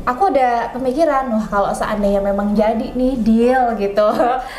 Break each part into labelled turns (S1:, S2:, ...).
S1: aku ada pemikiran, wah kalau seandainya memang jadi nih deal gitu,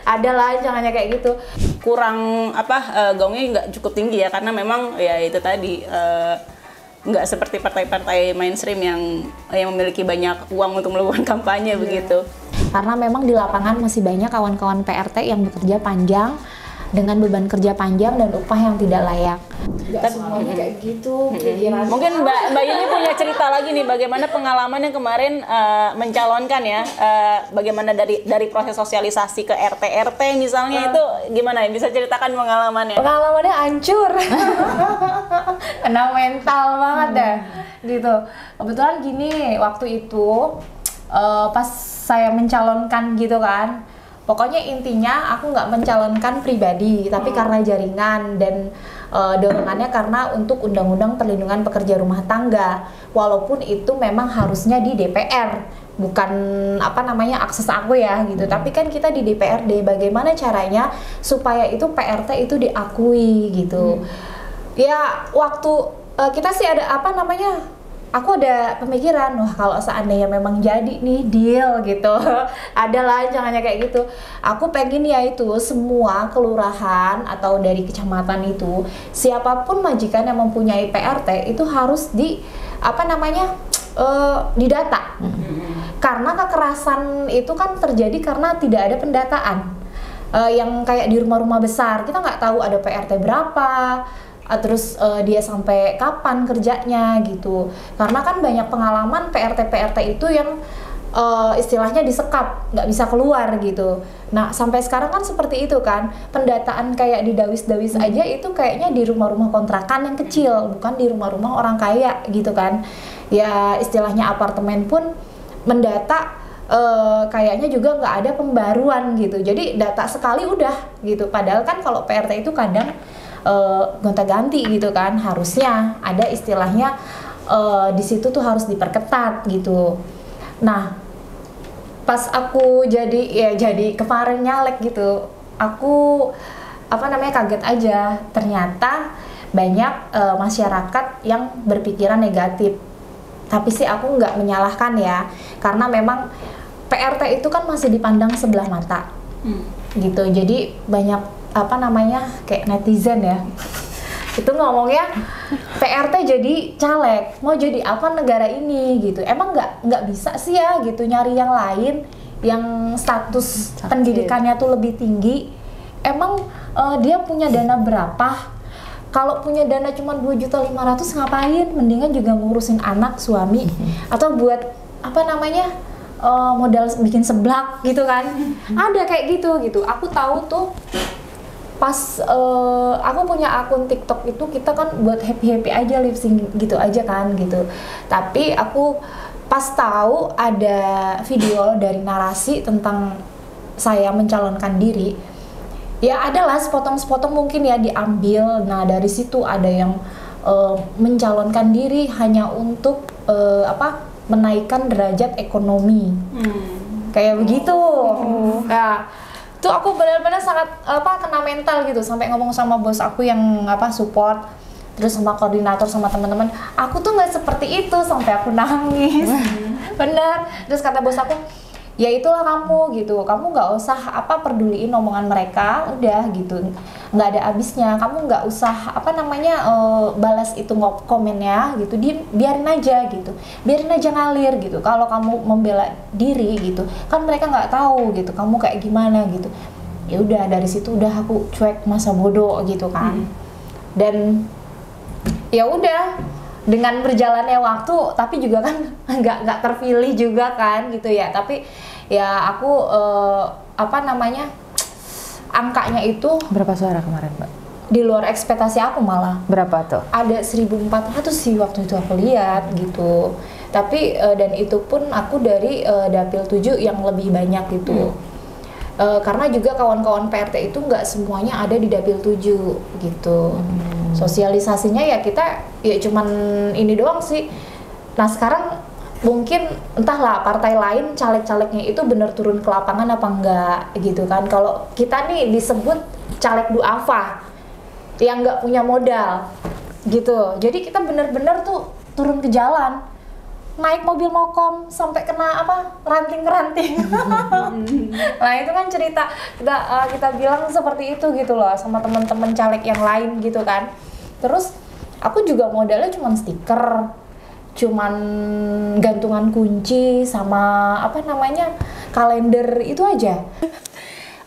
S1: adalah jangannya kayak gitu.
S2: Kurang gaungnya nggak cukup tinggi ya, karena memang ya itu tadi nggak seperti partai-partai mainstream yang memiliki banyak uang untuk melakukan kampanye begitu.
S1: Karena memang di lapangan masih banyak kawan-kawan PRT yang bekerja panjang dengan beban kerja panjang dan upah yang tidak layak. Gak semuanya kayak gitu.
S2: Mungkin Mbak Yuni punya cerita lagi nih, bagaimana pengalaman yang kemarin mencalonkan ya, bagaimana dari proses sosialisasi ke RT misalnya, itu gimana ya, bisa ceritakan pengalamannya?
S1: Pengalamannya hancur. Kena mental banget dah gitu. Kebetulan gini, waktu itu pas saya mencalonkan gitu kan, pokoknya intinya aku nggak mencalonkan pribadi, tapi karena jaringan dan dorongannya karena untuk Undang-Undang Perlindungan Pekerja Rumah Tangga, walaupun itu memang harusnya di DPR, bukan akses aku ya gitu, tapi kan kita di DPRD, bagaimana caranya supaya itu PRT itu diakui gitu. Ya waktu kita sih ada aku ada pemikiran, wah kalau seandainya memang jadi nih deal gitu, adalah jangannya kayak gitu. Aku pengen ya itu semua kelurahan atau dari kecamatan itu, siapapun majikan yang mempunyai PRT itu harus didata. Karena kekerasan itu kan terjadi karena tidak ada pendataan. Yang kayak di rumah-rumah besar, kita nggak tahu ada PRT berapa, terus dia sampai kapan kerjanya gitu. Karena kan banyak pengalaman PRT itu yang istilahnya disekap, nggak bisa keluar gitu. Nah sampai sekarang kan seperti itu kan, pendataan kayak di dawis-dawis aja itu kayaknya di rumah-rumah kontrakan yang kecil, bukan di rumah-rumah orang kaya gitu kan. Ya istilahnya apartemen pun mendata kayaknya juga nggak ada pembaruan gitu. Jadi data sekali udah gitu. Padahal kan kalau PRT itu kadang gonta-ganti gitu kan, harusnya ada istilahnya di situ tuh harus diperketat gitu. Nah pas aku jadi kemarin nyalek gitu, aku kaget aja, ternyata banyak masyarakat yang berpikiran negatif. Tapi sih aku nggak menyalahkan ya, karena memang PRT itu kan masih dipandang sebelah mata gitu. Jadi banyak kayak netizen ya itu ngomongnya, PRT jadi caleg mau jadi apa negara ini gitu, emang nggak bisa sih ya gitu nyari yang lain yang status pendidikannya tuh lebih tinggi. Emang dia punya dana berapa? Kalau punya dana cuma 2.500.000 ngapain, mendingan juga ngurusin anak, suami, atau buat modal bikin seblak gitu kan. Ada kayak gitu. Aku tahu tuh pas aku punya akun TikTok itu, kita kan buat happy aja, lip sync gitu aja kan gitu. Tapi aku pas tahu ada video dari narasi tentang saya mencalonkan diri, ya adalah sepotong-sepotong mungkin ya diambil. Nah dari situ ada yang mencalonkan diri hanya untuk menaikkan derajat ekonomi, kayak begitu. Ya tuh aku benar-benar sangat kena mental gitu, sampai ngomong sama bos aku yang support, terus sama koordinator, sama teman-teman, aku tuh nggak seperti itu, sampai aku nangis. Bener. Terus kata bos aku, ya itulah kamu gitu, kamu nggak usah peduliin omongan mereka, udah gitu, nggak ada habisnya. Kamu nggak usah balas itu komennya gitu, biarin aja gitu, biarin aja ngalir gitu. Kalau kamu membela diri gitu kan, mereka nggak tahu gitu kamu kayak gimana gitu. Ya udah, dari situ udah aku cuek, masa bodoh gitu kan. Dan ya udah, dengan berjalannya waktu, tapi juga kan nggak terpilih juga kan gitu ya. Tapi ya aku angkanya itu
S3: berapa suara kemarin, Mbak?
S1: Di luar ekspektasi aku malah.
S3: Berapa tuh?
S1: Ada 1.400 sih waktu itu aku lihat gitu. Tapi dan itu pun aku dari dapil 7 yang lebih banyak gitu. Karena juga kawan-kawan PRT itu nggak semuanya ada di dapil 7 gitu. Sosialisasinya ya kita ya cuman ini doang sih. Nah sekarang mungkin entahlah partai lain caleg-calegnya itu bener turun ke lapangan apa enggak gitu kan. Kalau kita nih disebut caleg duafa yang nggak punya modal gitu. Jadi kita bener-bener tuh turun ke jalan naik mobil mokom sampai kena apa ranting-ranting. Nah itu kan cerita kita bilang seperti itu gitu loh sama teman-teman caleg yang lain gitu kan. Terus aku juga modalnya cuman stiker, cuman gantungan kunci sama apa namanya kalender itu aja.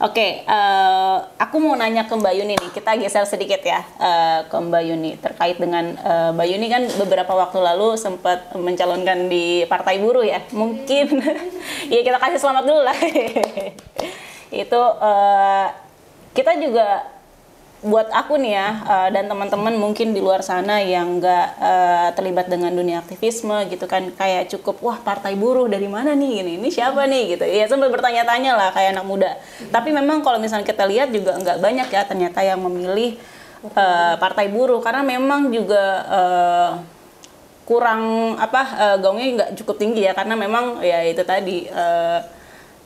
S2: Oke, aku mau nanya ke Mbak Yuni nih, kita geser sedikit ya ke Mbak Yuni terkait dengan Mbak Yuni kan beberapa waktu lalu sempat mencalonkan di Partai Buruh ya, mungkin ya kita kasih selamat dulu lah. Itu kita juga buat aku nih ya dan teman-teman mungkin di luar sana yang nggak terlibat dengan dunia aktivisme gitu kan, kayak cukup wah partai buruh dari mana nih, ini siapa nih gitu ya, sempat bertanya-tanya lah kayak anak muda. Tapi memang kalau misalnya kita lihat juga nggak banyak ya ternyata yang memilih partai buruh, karena memang juga kurang gaungnya nggak cukup tinggi ya, karena memang ya itu tadi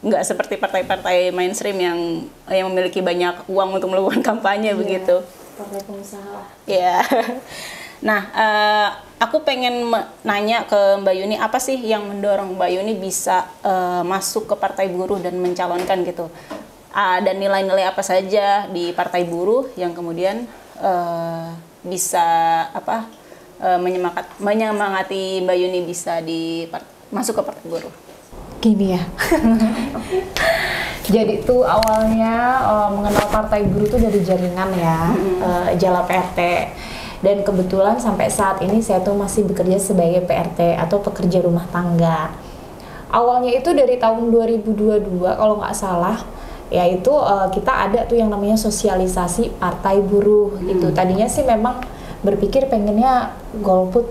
S2: nggak seperti partai-partai mainstream yang memiliki banyak uang untuk melakukan kampanye begitu.
S1: Partai pengusaha.
S2: Ya. Nah, aku pengen nanya ke Mbak Yuni, apa sih yang mendorong Mbak Yuni bisa masuk ke Partai Buruh dan mencalonkan gitu? Dan nilai-nilai apa saja di Partai Buruh yang kemudian bisa menyemangati Mbak Yuni bisa masuk ke Partai Buruh?
S1: Gini ya. Jadi tuh awalnya mengenal Partai Buruh tuh dari jaringan ya, Jala PRT. Dan kebetulan sampai saat ini saya tuh masih bekerja sebagai PRT atau pekerja rumah tangga. Awalnya itu dari tahun 2022 kalau nggak salah, yaitu kita ada tuh yang namanya sosialisasi Partai Buruh gitu. Tadinya sih memang berpikir pengennya golput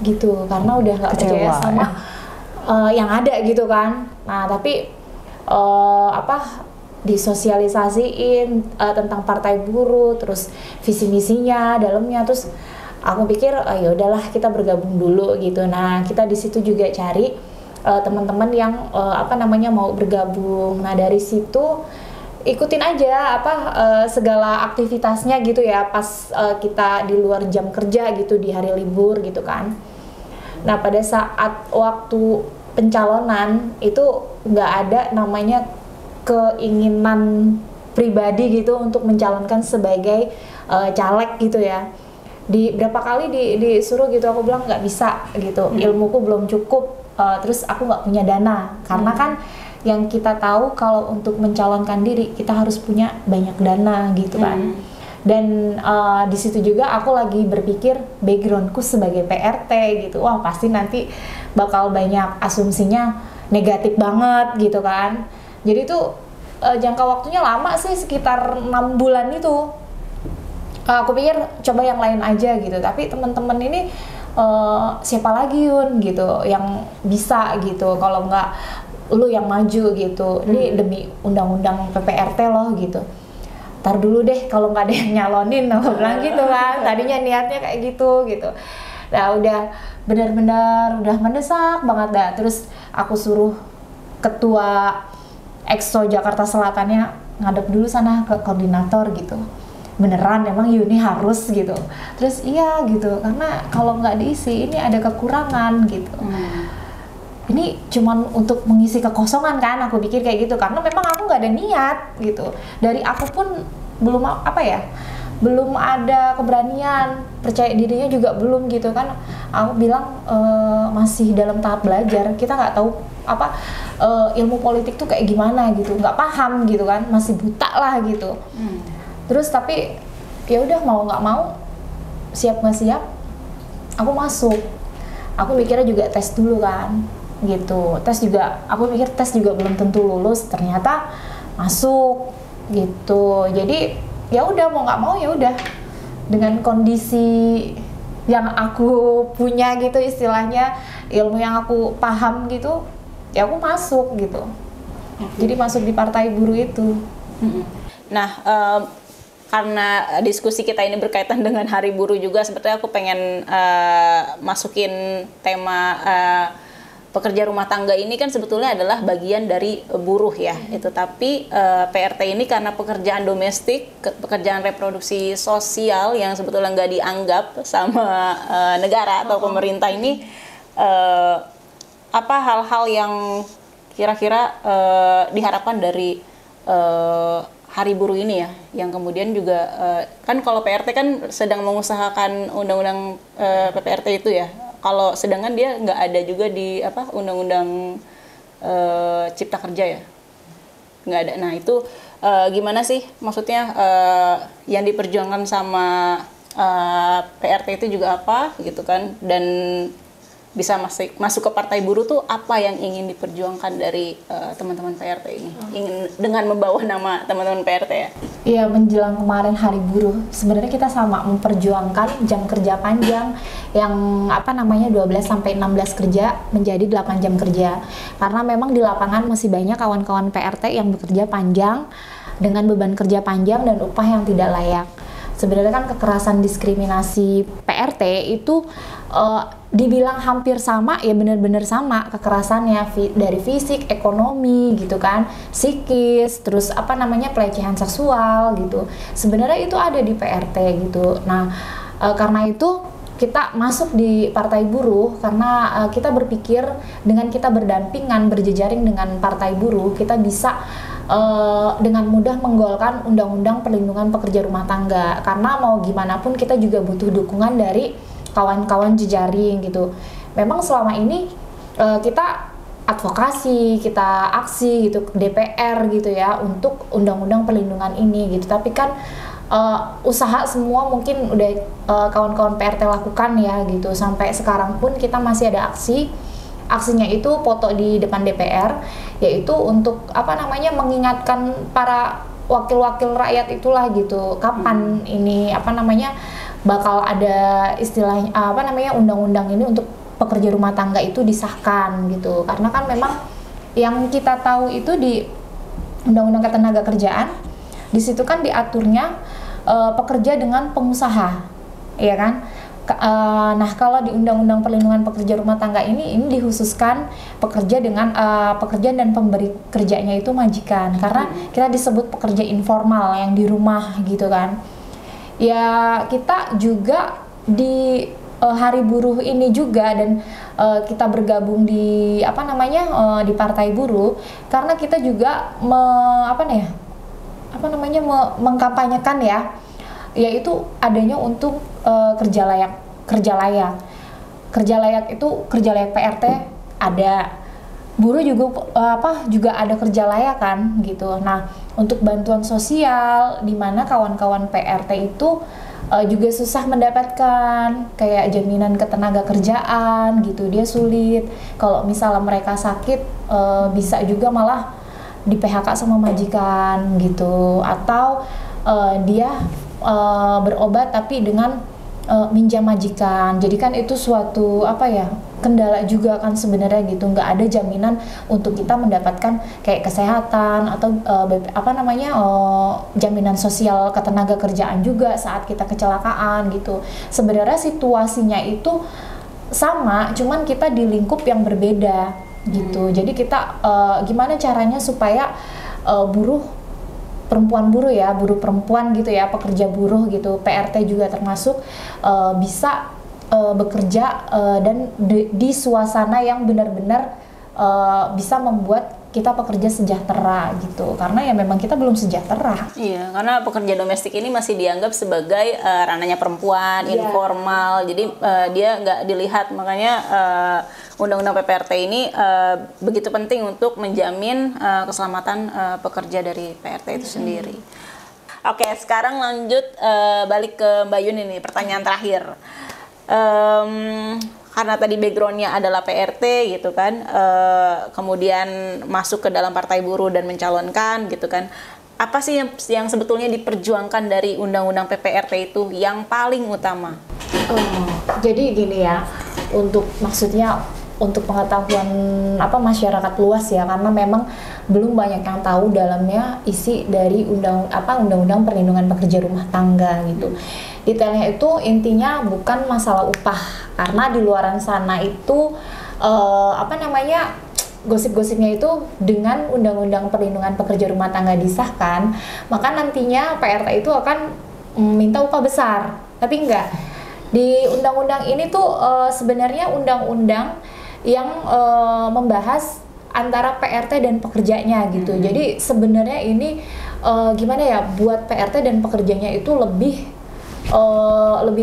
S1: gitu, karena udah nggak percaya sama yang ada gitu kan. Nah tapi disosialisasiin tentang Partai Buruh, terus visi misinya dalamnya, terus aku pikir ya udahlah kita bergabung dulu gitu. Nah kita di situ juga cari teman-teman yang mau bergabung. Nah dari situ ikutin aja segala aktivitasnya gitu ya pas kita di luar jam kerja gitu, di hari libur gitu kan. Nah pada saat waktu pencalonan itu nggak ada namanya keinginan pribadi gitu untuk mencalonkan sebagai caleg gitu ya. Di berapa kali disuruh gitu, aku bilang nggak bisa gitu, ilmuku belum cukup, terus aku nggak punya dana, karena kan yang kita tahu kalau untuk mencalonkan diri kita harus punya banyak dana gitu kan. Dan di situ juga aku lagi berpikir backgroundku sebagai PRT gitu, wah pasti nanti bakal banyak asumsinya negatif banget gitu kan. Jadi tuh jangka waktunya lama sih, sekitar 6 bulan itu. Aku pikir coba yang lain aja gitu, tapi teman-teman ini siapa lagi Yun gitu yang bisa gitu, kalau nggak lu yang maju gitu, ini demi undang-undang PPRT loh gitu. Ntar dulu deh kalau nggak ada yang nyalonin, aku bilang gitu kan. Tadinya niatnya kayak gitu. Nah udah benar-benar udah mendesak banget dah. Terus aku suruh ketua EXO Jakarta Selatannya ngadep dulu sana ke koordinator gitu. Beneran emang Yuni harus gitu. Terus iya gitu, karena kalau nggak diisi ini ada kekurangan gitu. Ini cuman untuk mengisi kekosongan kan, aku pikir kayak gitu, karena memang aku nggak ada niat gitu. Dari aku pun belum belum ada keberanian, percaya dirinya juga belum gitu kan. Aku bilang masih dalam tahap belajar, kita nggak tahu ilmu politik tuh kayak gimana gitu, nggak paham gitu kan, masih buta lah gitu. Terus tapi ya udah mau nggak mau, siap nggak siap, aku masuk. Aku mikirnya juga tes dulu kan gitu, aku pikir tes juga belum tentu lulus, ternyata masuk gitu. Jadi ya udah mau nggak mau ya udah, dengan kondisi yang aku punya gitu, istilahnya ilmu yang aku paham gitu, ya aku masuk gitu. Jadi masuk di Partai Buruh itu.
S2: Nah karena diskusi kita ini berkaitan dengan Hari Buruh juga, sebetulnya aku pengen masukin tema pekerja rumah tangga ini kan sebetulnya adalah bagian dari buruh ya, itu. Tapi PRT ini karena pekerjaan domestik, pekerjaan reproduksi sosial yang sebetulnya nggak dianggap sama negara atau pemerintah ini, apa hal-hal yang kira-kira diharapkan dari Hari Buruh ini ya, yang kemudian juga kan kalau PRT kan sedang mengusahakan undang-undang PPRT itu ya. Kalau sedangkan dia nggak ada juga di apa undang-undang Cipta Kerja ya, nggak ada. Nah itu gimana sih maksudnya yang diperjuangkan sama PRT itu juga apa gitu kan, dan bisa masuk ke Partai Buruh tuh apa yang ingin diperjuangkan dari teman-teman PRT ini, ingin dengan membawa nama teman-teman PRT ya?
S1: Iya, menjelang kemarin Hari Buruh sebenarnya kita sama memperjuangkan jam kerja panjang yang 12 sampai 16 kerja menjadi 8 jam kerja, karena memang di lapangan masih banyak kawan-kawan PRT yang bekerja panjang dengan beban kerja panjang dan upah yang tidak layak. Sebenarnya kan kekerasan diskriminasi PRT itu dibilang hampir sama, ya benar-benar sama kekerasannya dari fisik, ekonomi gitu kan, psikis, terus pelecehan seksual gitu. Sebenarnya itu ada di PRT gitu. Nah, karena itu kita masuk di Partai Buruh karena kita berpikir dengan kita berdampingan, berjejaring dengan Partai Buruh, kita bisa dengan mudah menggolkan Undang-Undang Perlindungan Pekerja Rumah Tangga, karena mau gimana pun kita juga butuh dukungan dari kawan-kawan jejaring gitu. Memang selama ini kita advokasi, kita aksi gitu DPR gitu ya untuk Undang-Undang Perlindungan ini gitu, tapi kan usaha semua mungkin udah kawan-kawan PRT lakukan ya gitu. Sampai sekarang pun kita masih ada aksinya itu foto di depan DPR, yaitu untuk mengingatkan para wakil-wakil rakyat itulah gitu, kapan ini bakal ada istilahnya undang-undang ini untuk pekerja rumah tangga itu disahkan gitu. Karena kan memang yang kita tahu itu di Undang-Undang Ketenagakerjaan, di situ kan diaturnya pekerja dengan pengusaha, ya kan? Nah, kalau di Undang-Undang Perlindungan Pekerja Rumah Tangga ini dikhususkan pekerja dengan pekerja dan pemberi kerjanya itu majikan, karena kita disebut pekerja informal yang di rumah gitu kan. Ya, kita juga di Hari Buruh ini juga, dan kita bergabung di di Partai Buruh karena kita juga mengkampanyekan ya, yaitu adanya untuk kerja layak itu kerja layak PRT ada, buruh juga ada kerja layak kan gitu. Nah, untuk bantuan sosial di mana kawan-kawan PRT itu juga susah mendapatkan kayak jaminan ketenagakerjaan gitu, dia sulit. Kalau misalnya mereka sakit bisa juga malah di PHK sama majikan gitu, atau dia berobat tapi dengan minjam majikan. Jadi kan itu suatu kendala juga kan sebenarnya gitu, nggak ada jaminan untuk kita mendapatkan kayak kesehatan atau jaminan sosial ketenagakerjaan juga saat kita kecelakaan gitu. Sebenarnya situasinya itu sama, cuman kita di lingkup yang berbeda gitu. Jadi kita gimana caranya supaya buruh perempuan gitu ya, pekerja buruh gitu, PRT juga termasuk bisa bekerja dan di suasana yang benar-benar bisa membuat kita pekerja sejahtera gitu, karena ya memang kita belum sejahtera.
S2: Iya, karena pekerja domestik ini masih dianggap sebagai ranahnya perempuan, informal, jadi dia nggak dilihat. Makanya Undang-Undang PPRT ini begitu penting untuk menjamin keselamatan pekerja dari PRT itu sendiri. Oke, sekarang lanjut balik ke Mbak Yun ini, pertanyaan terakhir. Karena tadi backgroundnya adalah PRT gitu kan, kemudian masuk ke dalam Partai Buruh dan mencalonkan gitu kan, apa sih yang sebetulnya diperjuangkan dari Undang-Undang PPRT itu yang paling utama?
S1: Jadi gini ya, untuk pengetahuan masyarakat luas ya, karena memang belum banyak yang tahu dalamnya isi dari Undang-Undang Perlindungan Pekerja Rumah Tangga gitu. Detailnya itu intinya bukan masalah upah, karena di luaran sana itu gosip-gosipnya itu dengan Undang-Undang Perlindungan Pekerja Rumah Tangga disahkan, maka nantinya PRT itu akan minta upah besar, tapi enggak. Di undang-undang ini tuh sebenarnya undang-undang yang membahas antara PRT dan pekerjanya gitu. Jadi sebenarnya ini gimana ya, buat PRT dan pekerjanya itu lebih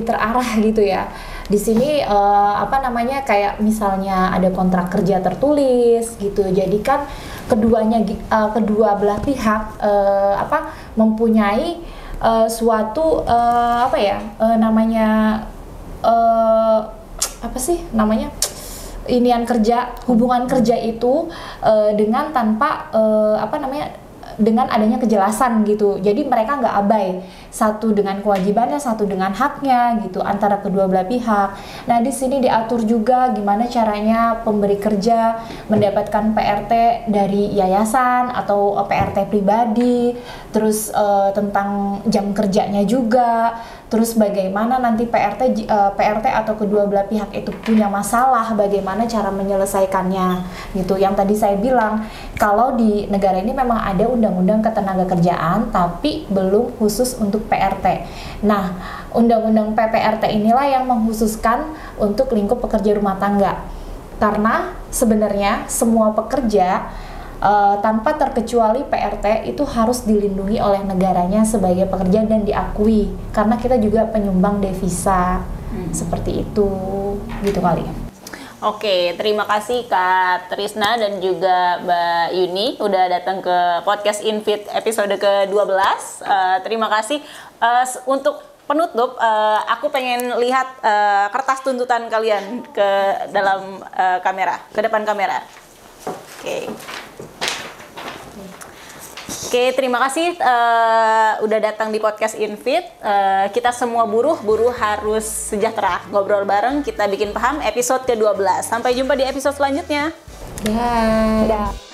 S1: terarah gitu ya. Di sini kayak misalnya ada kontrak kerja tertulis gitu. Jadi kan kedua belah pihak mempunyai suatu hubungan kerja itu dengan tanpa dengan adanya kejelasan gitu. Jadi mereka nggak abai, satu dengan kewajibannya, satu dengan haknya gitu antara kedua belah pihak. Nah, di sini diatur juga gimana caranya pemberi kerja mendapatkan PRT dari yayasan atau PRT pribadi, terus tentang jam kerjanya juga. Terus bagaimana nanti PRT atau kedua belah pihak itu punya masalah, bagaimana cara menyelesaikannya gitu. Yang tadi saya bilang, kalau di negara ini memang ada undang-undang ketenagakerjaan tapi belum khusus untuk PRT. Nah, undang-undang PPRT inilah yang mengkhususkan untuk lingkup pekerja rumah tangga. Karena sebenarnya semua pekerja tanpa terkecuali PRT itu harus dilindungi oleh negaranya sebagai pekerja dan diakui, karena kita juga penyumbang devisa. Seperti itu gitu kali.
S2: Oke, terima kasih Kak Trisna dan juga Mbak Yuni udah datang ke podcast Infit episode ke-12. Terima kasih. Untuk penutup, aku pengen lihat kertas tuntutan kalian ke dalam kamera, ke depan kamera. Oke, terima kasih udah datang di podcast Infit. Kita semua buruh harus sejahtera. Ngobrol bareng, kita bikin paham episode ke-12. Sampai jumpa di episode selanjutnya.
S1: Dah.